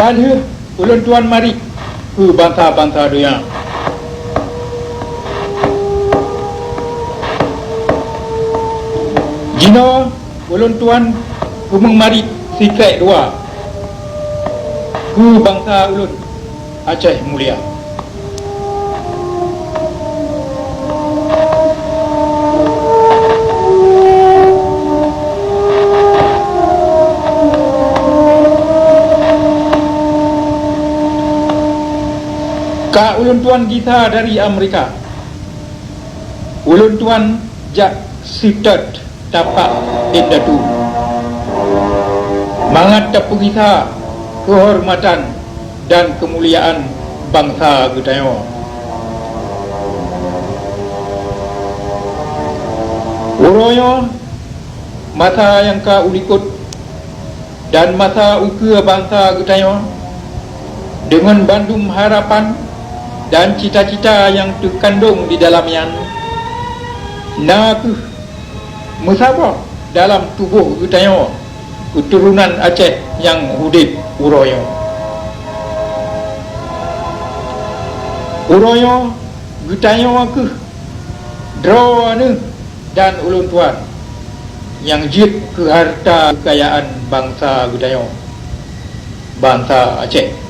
Kalau ulun tuan mari ke bangsa-bangsa dunia, jino ulun tuan kumeng mari sikai dua ke bangsa ulun Aceh Mulia. Ka ulun tuan kita dari Amerika, ulun tuan jak sitat tapak indatu mangat tapu kita kehormatan dan kemuliaan bangsa Gutayo. Uroyo masa yang ka ulikut dan masa uke bangsa Gutayo dengan bandum harapan dan cita-cita yang terkandung di dalamnya, nak musabah dalam tubuh Gutayo, keturunan Aceh yang hudip Uroyo. Uroyo Gutayo ke draw dan ulun tuan yang jit ke harta kekayaan bangsa Gutayo, bangsa Aceh.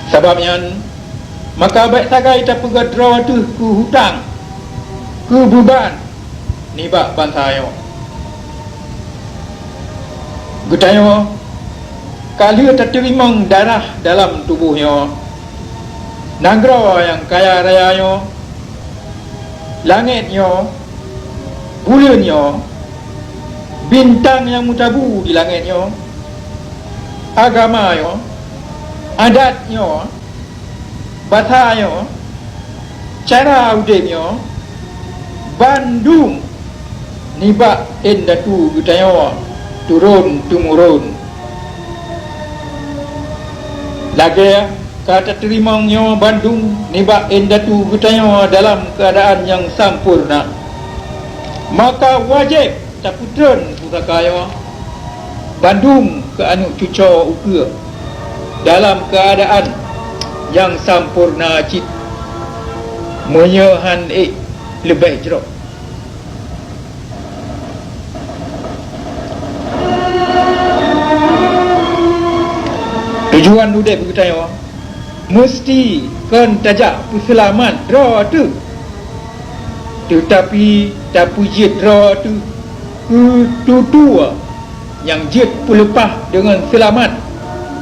Sebabnya maka baik sagai tak pegat draw tu ke hutang, ke beban nibak bangsa ayo. Gutayo kalau tak terima darah dalam tubuhnya, negara yang kaya raya, langitnya, bulannya, bintang yang mutabu di langitnya, agamanya, adatnya, bahasanya, cara udahnya, Bandung nibak endatu Gutayo turun temurun. Lagi kata terimanya Bandung nibak endatu Gutayo dalam keadaan yang sempurna, maka wajib taputran pusakaya Bandung ke anu cuco uke dalam keadaan yang sempurna cit menyahan lebih jerok. Tujuan udai berkata mesti kan tajak puselaman draw tu, tetapi tak pujit draw tu tutua yang jit pelepah dengan selamat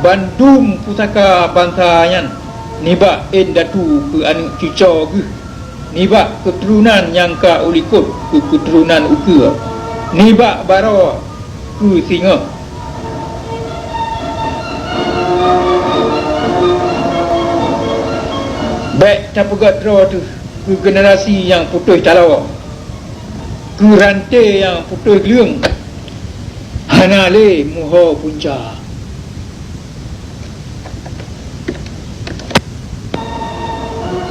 Bandung pusaka bangsa yang nibak endatu ke anu cuco ke, nibak keturunan yang ka ulikut ke keturunan uke, nibak baro ke singa. Baik tak pegat draw tu ke generasi yang putus talawa, ke rantai yang putus liung, hanale muho punca.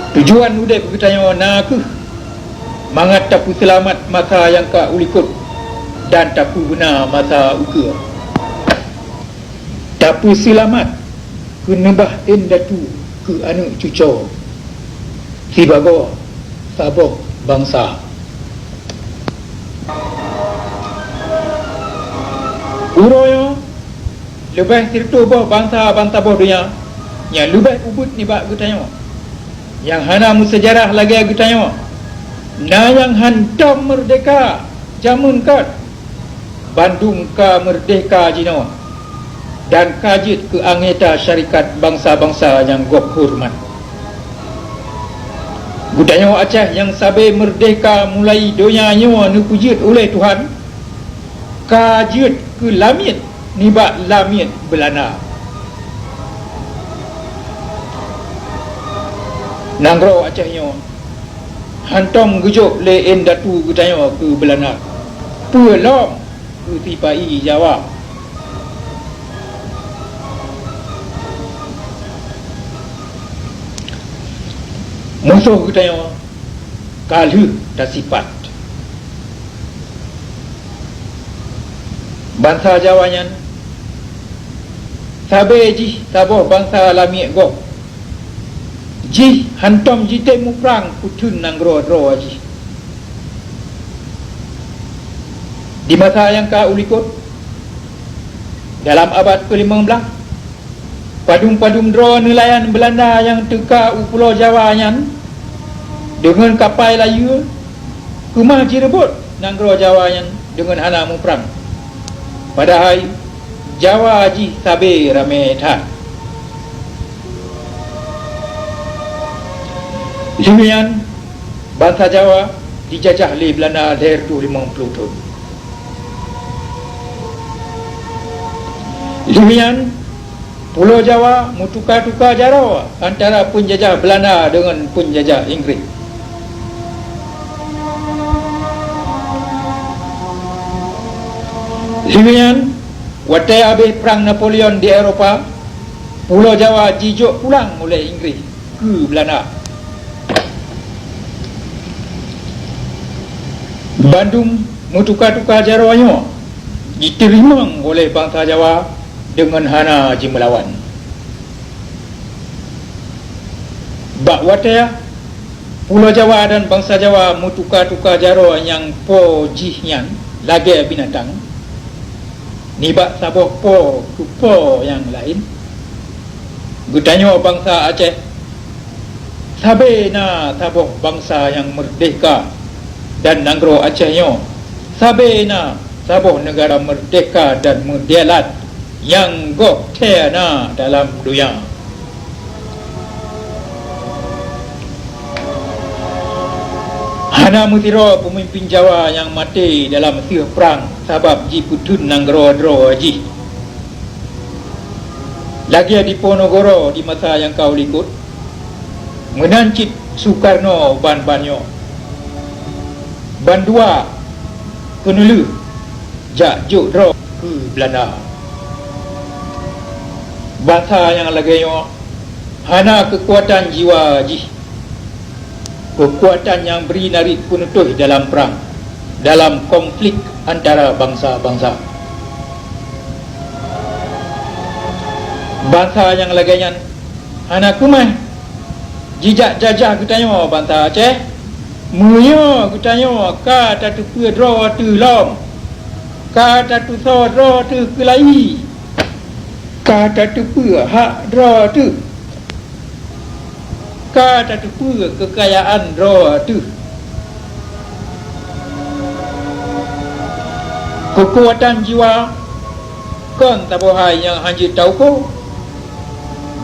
Tujuan udai bertanya nak mangat tapu selamat masa yang ka ulikut dan tapu benar masa uke. Tapu selamat ke nembah endatu ke anu cuco si bago sabok bangsa. Uroyo lebih tirtu boh bangsa-bangsa boh dunia yang lebih ubud ni bak bertanya, yang hana sejarah lagi agutanya, na yang hantam merdeka jamun kat Bandung ka merdeka jino dan kajit ke anggota syarikat bangsa-bangsa yang gok hormat. Gutanya Aceh yang sabe merdeka mulai donyanya nu pujit oleh Tuhan, kajit ke lamit nibak lamit Belanda. Nanggro Acehnya hantam gejok le endatu Gutayo ke Belanda, pelom ke tipai Jawa. Musuh Gutayo kalu tak sifat bangsa Jawanya sabe ji taboh bangsa lami go ji hantom ji temu perang kutun nang ro ji di masa yang ka ulikut dalam abad ke-15 padum-padum dro nelayan Belanda yang teka Pulau Jawa nyan dengan kapal layu kumah jirebut nang ro Jawa nyan dengan hana mu perang padahal Jawa ji sabe rame tha Demikian bangsa Jawa dijajah oleh Belanda ler tu 50 tahun. Demikian Pulau Jawa mutukar-tukar jara antara penjajah Belanda dengan penjajah Inggeris. Demikian waktu habis perang Napoleon di Eropah, Pulau Jawa dijuk pulang oleh Inggeris ke Belanda. Bandung mutukar-tukar jarawanya diterima oleh bangsa Jawa dengan hana ji melawan. Bak wataya Pulau Jawa dan bangsa Jawa mutukar-tukar jaraw yang po jihnya lagi binatang ni bak saboh po ku po yang lain. Gutanya bangsa Aceh sabe na saboh bangsa yang merdeka dan nanggro Acehnya sabe na saboh negara merdeka dan merdeka yang gok tiana dalam dunia. Hana mutiro pemimpin Jawa yang mati dalam siuh perang sebab ji putun nanggro dro ji. Lagi di Ponorogo di masa yang kau likut menancit Soekarno ban-banyo bandua kenulu jak juk dro ke Belanda. Bangsa yang laganya hana kekuatan jiwa ji, kekuatan yang beri narik penutuh dalam perang, dalam konflik antara bangsa-bangsa. Bangsa yang laganya hana kumai jijak jajah kutanya bangsa Aceh muya kutanya ka tatu pedro tu lom ka tatu so dro tu kelai ka tatu pe hak dro tu ka tatu pe kekayaan dro tu. Kekuatan jiwa kon tabohai yang hanji tau ko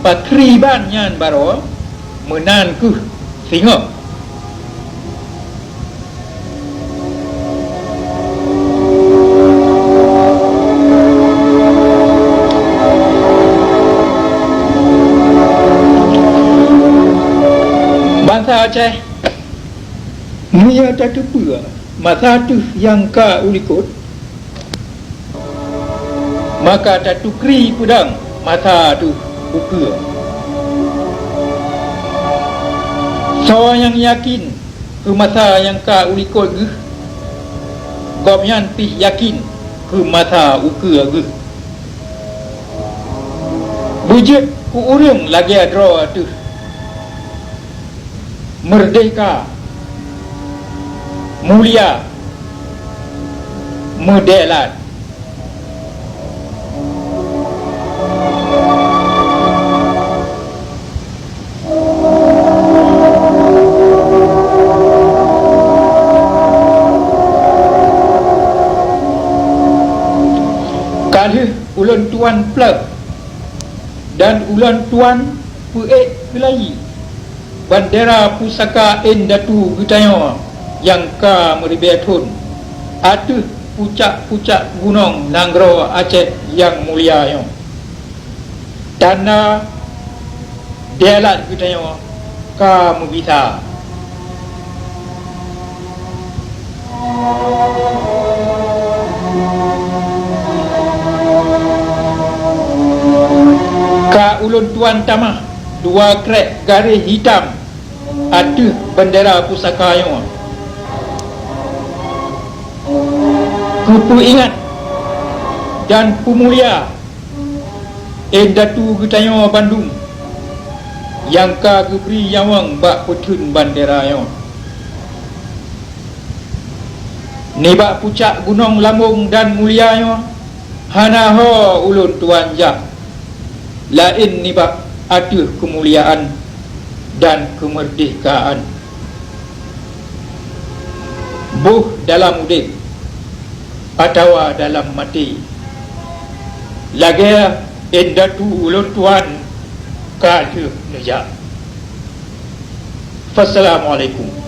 patri ban nyan baro menan ku singa. Bangsa Aceh Mia tatu pua masa tu yang ka ulikut maka tatu kri pudang masa tu ukur. So yang yakin ke masa yang ka ulikut ge gomyan pi yakin ke masa ukur ge bujut ku urang lagi adro tu merdeka, mulia, modelan. Kali ulan tuan plug dan ulan tuan puek kelai bandera pusaka Endatu Gutanya yang ka meribetun atuh pucak-pucak gunung Nanggro Aceh yang mulia yang tanah delat Gutanya ka mubisa ka ulun tuan tamah dua krek garis hitam ada bendera pusaka yang kupu ingat dan pemulia Datu getayo Bandung yang ka geberi yawang bak petun bandera yo ni bak pucak gunung Lambung dan mulia yo hana ho ulun tuan jah lain ni bak aduh kemuliaan dan kemerdekaan buh dalam udip atau dalam mati lagi datu ulun tuan kaduh nejak. Wassalamualaikum.